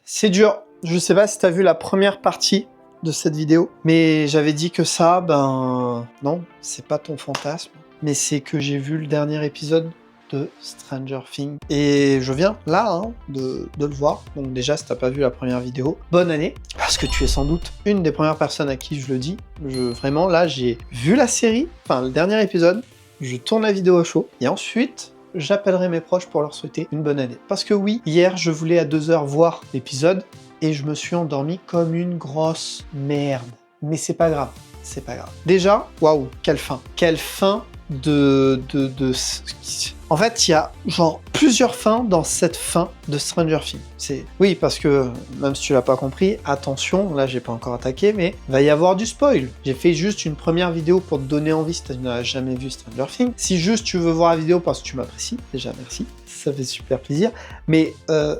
C'est dur. Je sais pas si t'as vu la première partie de cette vidéo, mais j'avais dit que ça, non, c'est pas ton fantasme, mais c'est que j'ai vu le dernier épisode de Stranger Things. Et je viens là de le voir. Donc déjà, si t'as pas vu la première vidéo, bonne année, parce que tu es sans doute une des premières personnes à qui je le dis. Vraiment, là, j'ai vu la série, enfin le dernier épisode, je tourne la vidéo à chaud, et ensuite, j'appellerai mes proches pour leur souhaiter une bonne année. Parce que oui, hier, je voulais à 2h voir l'épisode, et je me suis endormi comme une grosse merde. Mais c'est pas grave, c'est pas grave. Déjà, waouh, quelle fin. Quelle fin En fait, il y a genre plusieurs fins dans cette fin de Stranger Things. Oui, parce que, même si tu l'as pas compris, attention, là j'ai pas encore attaqué, mais va y avoir du spoil. J'ai fait juste une première vidéo pour te donner envie si tu n'as jamais vu Stranger Things. Si juste tu veux voir la vidéo parce que tu m'apprécies, déjà merci, ça fait super plaisir. Mais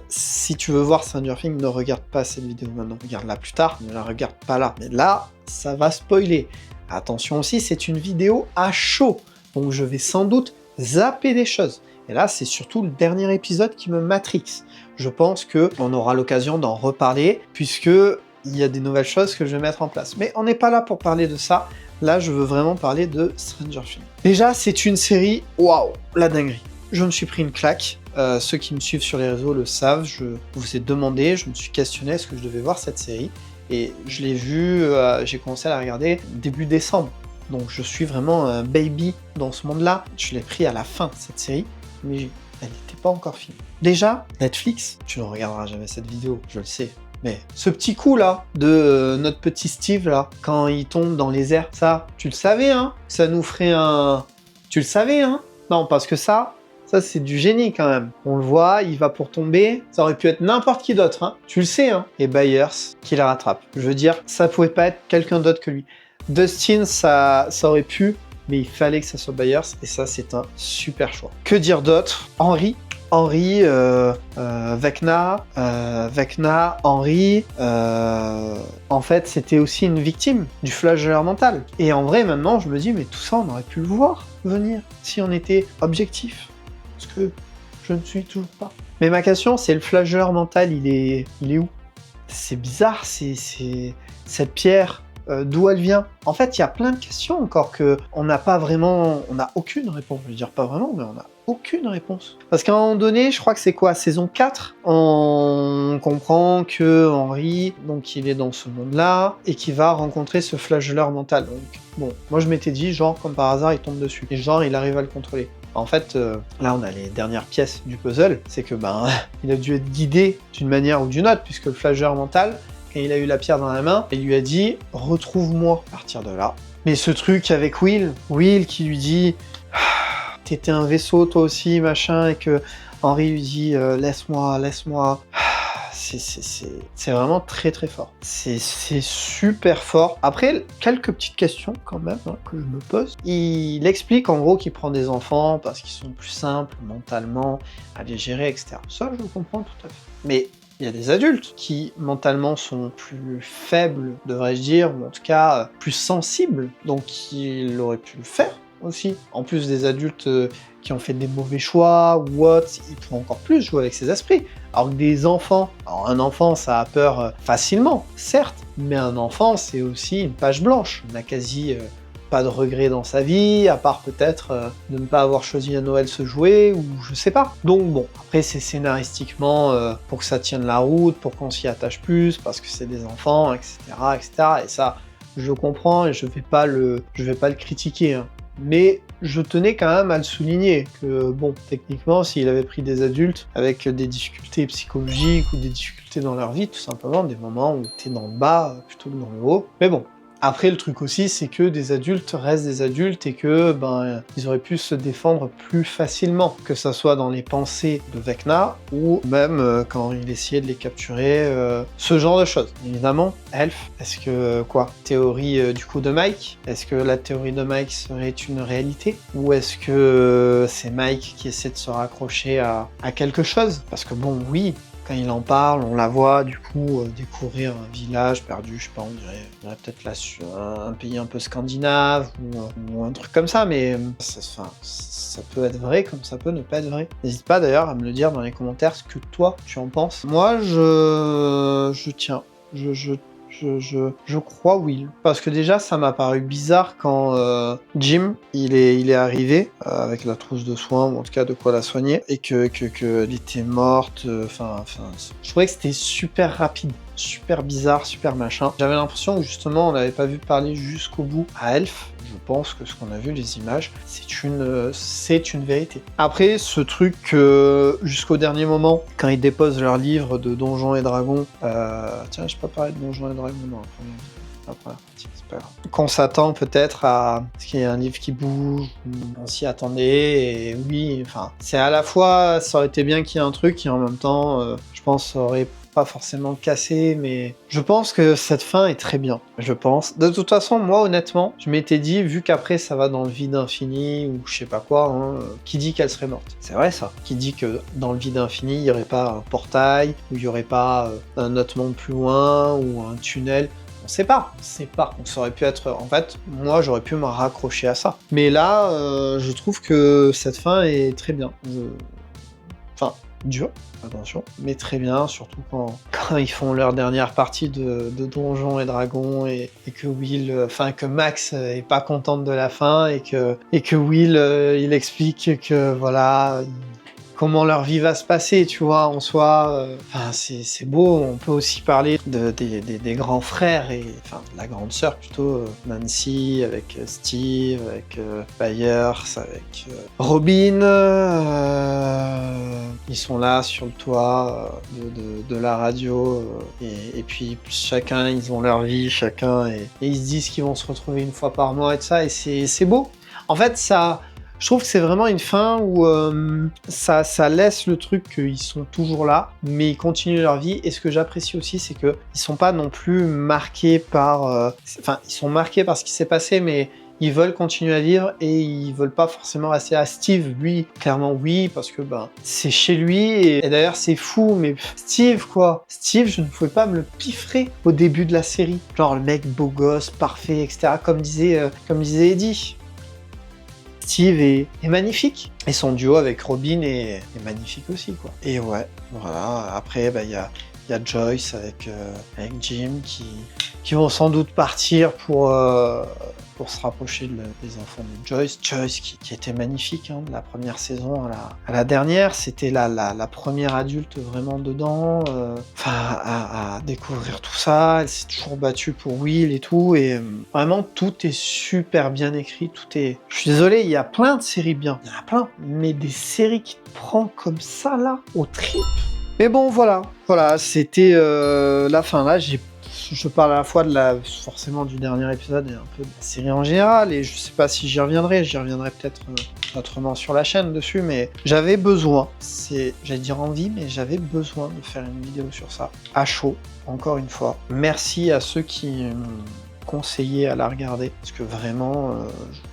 si tu veux voir Stranger Things, ne regarde pas cette vidéo maintenant, regarde-la plus tard, ne la regarde pas là. Mais là, ça va spoiler. Attention aussi, c'est une vidéo à chaud. Donc je vais sans doute zapper des choses. Et là, c'est surtout le dernier épisode qui me matrixe. Je pense qu'on aura l'occasion d'en reparler, puisque il y a des nouvelles choses que je vais mettre en place. Mais on n'est pas là pour parler de ça. Là, je veux vraiment parler de Stranger Things. Déjà, c'est une série, waouh, la dinguerie. Je me suis pris une claque. Ceux qui me suivent sur les réseaux le savent. Je vous ai demandé, je me suis questionné, est-ce que je devais voir cette série? Et je l'ai vue, j'ai commencé à la regarder début décembre. Donc je suis vraiment un baby dans ce monde-là. Je l'ai pris à la fin de cette série, mais elle n'était pas encore finie. Déjà, Netflix, tu ne regarderas jamais cette vidéo, je le sais. Mais ce petit coup là, de notre petit Steve là, quand il tombe dans les airs, ça, tu le savais hein? Ça nous ferait un... Tu le savais hein? Non, parce que ça c'est du génie quand même. On le voit, il va pour tomber, ça aurait pu être n'importe qui d'autre, hein? Tu le sais hein? Et Byers qui la rattrape. Je veux dire, ça pouvait pas être quelqu'un d'autre que lui. Dustin, ça aurait pu, mais il fallait que ça soit Byers, et ça, c'est un super choix. Que dire d'autre? Henry, Vecna, Henry, en fait, c'était aussi une victime du flagelleur mental. Et en vrai, maintenant, je me dis, mais tout ça, on aurait pu le voir venir, si on était objectif. Parce que je ne suis toujours pas. Mais ma question, c'est le flagelleur mental, il est où? C'est bizarre, c'est cette pierre... d'où elle vient. En fait, il y a plein de questions encore que on n'a aucune réponse. Je veux dire pas vraiment, mais on n'a aucune réponse. Parce qu'à un moment donné, je crois que c'est quoi, saison 4, on comprend que Henry, donc il est dans ce monde-là, et qu'il va rencontrer ce flagelleur mental. Donc, bon, moi je m'étais dit, genre, comme par hasard, il tombe dessus. Et genre, il arrive à le contrôler. En fait, là on a les dernières pièces du puzzle, c'est que il a dû être guidé d'une manière ou d'une autre, puisque le flagelleur mental, et il a eu la pierre dans la main, et il lui a dit « Retrouve-moi » à partir de là. Mais ce truc avec Will qui lui dit « T'étais un vaisseau toi aussi, machin », et que Henry lui dit « Laisse-moi ». C'est vraiment très très fort. C'est super fort. Après, quelques petites questions quand même que je me pose. Il explique en gros qu'il prend des enfants parce qu'ils sont plus simples mentalement à les gérer, etc. Ça, je le comprends tout à fait. Mais il y a des adultes qui, mentalement, sont plus faibles, devrais-je dire, ou en tout cas, plus sensibles, donc il aurait pu le faire aussi. En plus des adultes qui ont fait des mauvais choix ou autres, ils pourront encore plus jouer avec ses esprits. Alors que des enfants, alors un enfant, ça a peur facilement, certes, mais un enfant, c'est aussi une page blanche. On n'a quasi... pas de regrets dans sa vie, à part peut-être de ne pas avoir choisi à Noël se jouer, ou je sais pas. Donc bon, après c'est scénaristiquement pour que ça tienne la route, pour qu'on s'y attache plus, parce que c'est des enfants, etc., etc. Et ça, je comprends et je vais pas le critiquer. Hein. Mais je tenais quand même à le souligner, que bon, techniquement, s'il avait pris des adultes avec des difficultés psychologiques ou des difficultés dans leur vie, tout simplement, des moments où t'es dans le bas plutôt que dans le haut. Mais bon. Après, le truc aussi, c'est que des adultes restent des adultes et que, ils auraient pu se défendre plus facilement, que ça soit dans les pensées de Vecna ou même quand il essayait de les capturer, ce genre de choses. Évidemment, Elf, est-ce que, théorie du coup de Mike? Est-ce que la théorie de Mike serait une réalité? Ou est-ce que c'est Mike qui essaie de se raccrocher à quelque chose? Parce que bon, oui, quand il en parle, on la voit du coup découvrir un village perdu, je sais pas, on dirait peut-être là sur un pays un peu scandinave ou un truc comme ça, mais ça peut être vrai comme ça peut ne pas être vrai. N'hésite pas d'ailleurs à me le dire dans les commentaires ce que toi tu en penses. Moi je tiens, je crois Will. Parce que déjà, ça m'a paru bizarre quand Jim, il est arrivé avec la trousse de soins, ou en tout cas de quoi la soigner, et que elle était morte. Je trouvais que c'était super rapide, super bizarre, super machin. J'avais l'impression que justement, on n'avait pas vu parler jusqu'au bout à Elf. Je pense que ce qu'on a vu, les images, c'est une vérité. Après, ce truc jusqu'au dernier moment, quand ils déposent leur livre de Donjons et Dragons, tiens, j'ai pas parlé de Donjons et Dragons dans la première partie, c'est pas grave. Qu'on s'attend peut-être à ce qu'il y ait un livre qui bouge, on s'y attendait, et oui, enfin, c'est à la fois, ça aurait été bien qu'il y ait un truc, et en même temps, je pense, ça aurait pas forcément cassé, mais je pense que cette fin est très bien, je pense. De toute façon, moi, honnêtement, je m'étais dit, vu qu'après, ça va dans le vide infini, ou je sais pas quoi, hein, qui dit qu'elle serait morte? C'est vrai, ça. Qui dit que dans le vide infini, il y aurait pas un portail, ou il y aurait pas un autre monde plus loin, ou un tunnel? On sait pas. Ça aurait pu être... En fait, moi, j'aurais pu me raccrocher à ça. Mais là, je trouve que cette fin est très bien. Enfin, dur, attention, mais très bien, surtout quand ils font leur dernière partie de Donjons et Dragons et que Will, que Max est pas contente de la fin et que Will, il explique que voilà, comment leur vie va se passer, tu vois, en soi. C'est beau. On peut aussi parler des grands frères, et enfin, de la grande sœur plutôt, Nancy, avec Steve, avec Byers, avec Robin. Ils sont là sur le toit de la radio, et puis chacun, ils ont leur vie, chacun, et ils se disent qu'ils vont se retrouver une fois par mois et tout ça, et c'est beau. En fait, ça... Je trouve que c'est vraiment une fin où ça laisse le truc qu'ils sont toujours là, mais ils continuent leur vie. Et ce que j'apprécie aussi, c'est qu'ils sont pas non plus marqués par... ils sont marqués par ce qui s'est passé, mais ils veulent continuer à vivre et ils veulent pas forcément rester à Steve. Lui, clairement oui, parce que c'est chez lui. Et d'ailleurs, c'est fou, mais Steve, quoi. Steve, je ne pouvais pas me le piffrer au début de la série. Genre le mec beau gosse, parfait, etc. Comme disait Eddie. Steve est magnifique. Et son duo avec Robin est magnifique aussi, quoi. Et ouais, voilà. Après, il y a Joyce avec Jim qui vont sans doute partir pour se rapprocher des enfants de Joyce. Joyce qui était magnifique, hein, de la première saison à la dernière. C'était la première adulte vraiment dedans, à découvrir tout ça. Elle s'est toujours battue pour Will et tout. Et vraiment, tout est super bien écrit. Je suis désolé, il y a plein de séries bien. Il y en a plein. Mais des séries qui te prennent comme ça, là, au trip. Mais bon, voilà, c'était la fin. Là, je parle à la fois forcément du dernier épisode et un peu de la série en général, et je sais pas si j'y reviendrai peut-être autrement sur la chaîne dessus, mais j'avais besoin, j'allais dire envie, mais j'avais besoin de faire une vidéo sur ça, à chaud, encore une fois. Merci à ceux qui conseillé à la regarder, parce que vraiment,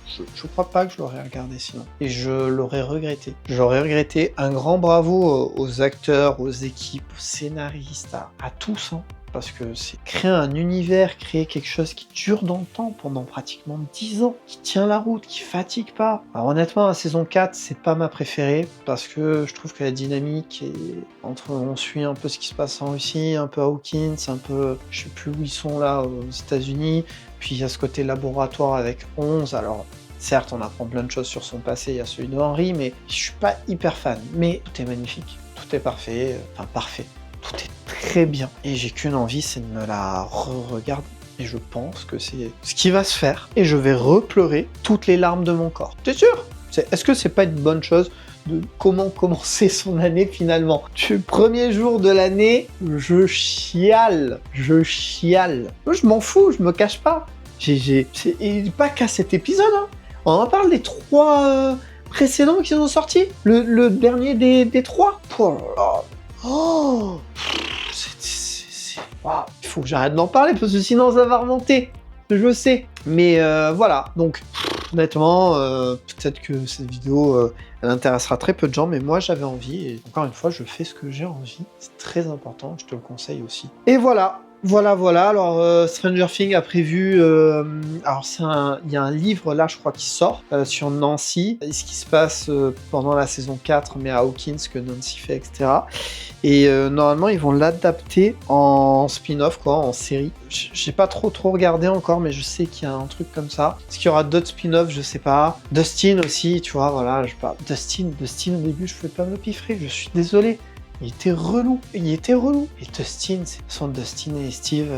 je crois pas que je l'aurais regardé sinon. Et je l'aurais regretté. J'aurais regretté. Un grand bravo aux acteurs, aux équipes, aux scénaristes, à tous, hein, parce que c'est créer un univers, créer quelque chose qui dure dans le temps, pendant pratiquement 10 ans, qui tient la route, qui fatigue pas. Alors honnêtement, la saison 4, c'est pas ma préférée, parce que je trouve que la dynamique est on suit un peu ce qui se passe en Russie, un peu à Hawkins, un peu, je sais plus où ils sont là, aux États-Unis, puis il y a ce côté laboratoire avec 11, alors certes, on apprend plein de choses sur son passé, il y a celui de Henry, mais je suis pas hyper fan. Mais tout est magnifique, tout est parfait, parfait. Tout est très bien. Et j'ai qu'une envie, c'est de me la re-regarder. Et je pense que c'est ce qui va se faire. Et je vais repleurer toutes les larmes de mon corps. T'es sûr? Est-ce que c'est pas une bonne chose de comment commencer son année finalement? Le premier jour de l'année, je chiale. Moi, je m'en fous, je me cache pas. Et pas qu'à cet épisode, hein. On en parle des 3 précédents qui sont sortis. Le dernier des 3. Oh, wow. Il faut que j'arrête d'en parler parce que sinon ça va remonter. Je sais. Mais voilà, donc Honnêtement, peut-être que cette vidéo, elle intéressera très peu de gens, mais moi j'avais envie, et encore une fois, je fais ce que j'ai envie. C'est très important, je te le conseille aussi. Et voilà. Voilà. Alors, Stranger Things a prévu... alors, il y a un livre, là, je crois, qui sort sur Nancy. Et ce qui se passe pendant la saison 4, mais à Hawkins, que Nancy fait, etc. Et normalement, ils vont l'adapter en spin-off, quoi, en série. J'ai pas trop regardé encore, mais je sais qu'il y a un truc comme ça. Est-ce qu'il y aura d'autres spin-offs? Je sais pas. Dustin aussi, tu vois, voilà. Dustin, au début, je pouvais pas me le piffrer, je suis désolé. Il était relou. Et Dustin, son Dustin et Steve,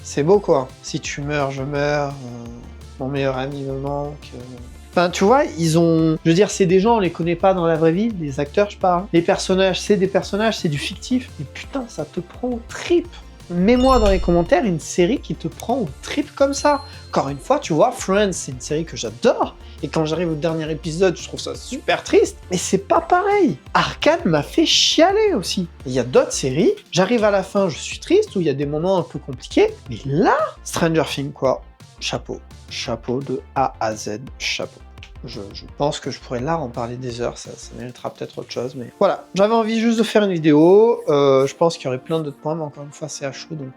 c'est beau, quoi. Si tu meurs, je meurs. Mon meilleur ami me manque. Enfin, tu vois, je veux dire, c'est des gens, on les connaît pas dans la vraie vie, les acteurs, je parle. Les personnages, c'est des personnages, c'est du fictif. Mais putain, ça te prend aux tripes. Mets-moi dans les commentaires une série qui te prend aux tripes comme ça. Encore une fois, tu vois, Friends, c'est une série que j'adore. Et quand j'arrive au dernier épisode, je trouve ça super triste. Mais c'est pas pareil. Arcane m'a fait chialer aussi. Il y a d'autres séries, j'arrive à la fin, je suis triste, où il y a des moments un peu compliqués. Mais là, Stranger Things, quoi. Chapeau. Chapeau de A à Z. Chapeau. Je pense que je pourrais là en parler des heures, ça méritera peut-être autre chose, mais voilà. J'avais envie juste de faire une vidéo, je pense qu'il y aurait plein d'autres points, mais encore une fois, c'est à chaud, donc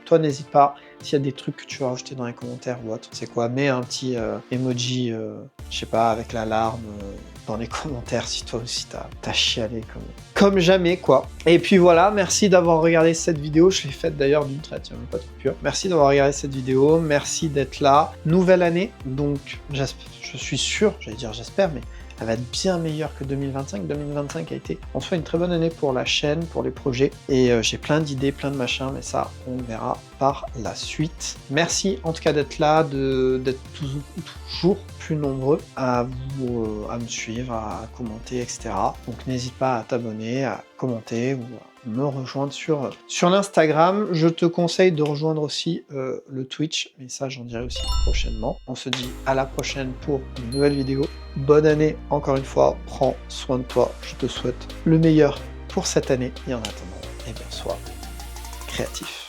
toi, n'hésite pas. S'il y a des trucs que tu veux rajouter dans les commentaires ou autre, c'est quoi, mets un petit emoji, je sais pas, avec l'alarme dans les commentaires si toi aussi t'as chialé comme jamais, quoi. Et puis voilà, merci d'avoir regardé cette vidéo. Je l'ai faite d'ailleurs d'une traite, il n'y a même pas de coupure. Merci d'avoir regardé cette vidéo, merci d'être là. Nouvelle année, donc je suis sûr, j'allais dire j'espère, mais elle va être bien meilleure que 2025. 2025 a été en soi une très bonne année pour la chaîne, pour les projets. Et j'ai plein d'idées, plein de machins, mais ça, on verra par la suite. Merci en tout cas d'être là, d'être toujours plus nombreux à me suivre, à commenter, etc. Donc n'hésite pas à t'abonner, à commenter ou à me rejoindre sur l'Instagram. Je te conseille de rejoindre aussi le Twitch, mais ça j'en dirai aussi prochainement. On se dit à la prochaine pour une nouvelle vidéo. Bonne année encore une fois, prends soin de toi, je te souhaite le meilleur pour cette année et en attendant, eh bien, sois créatif.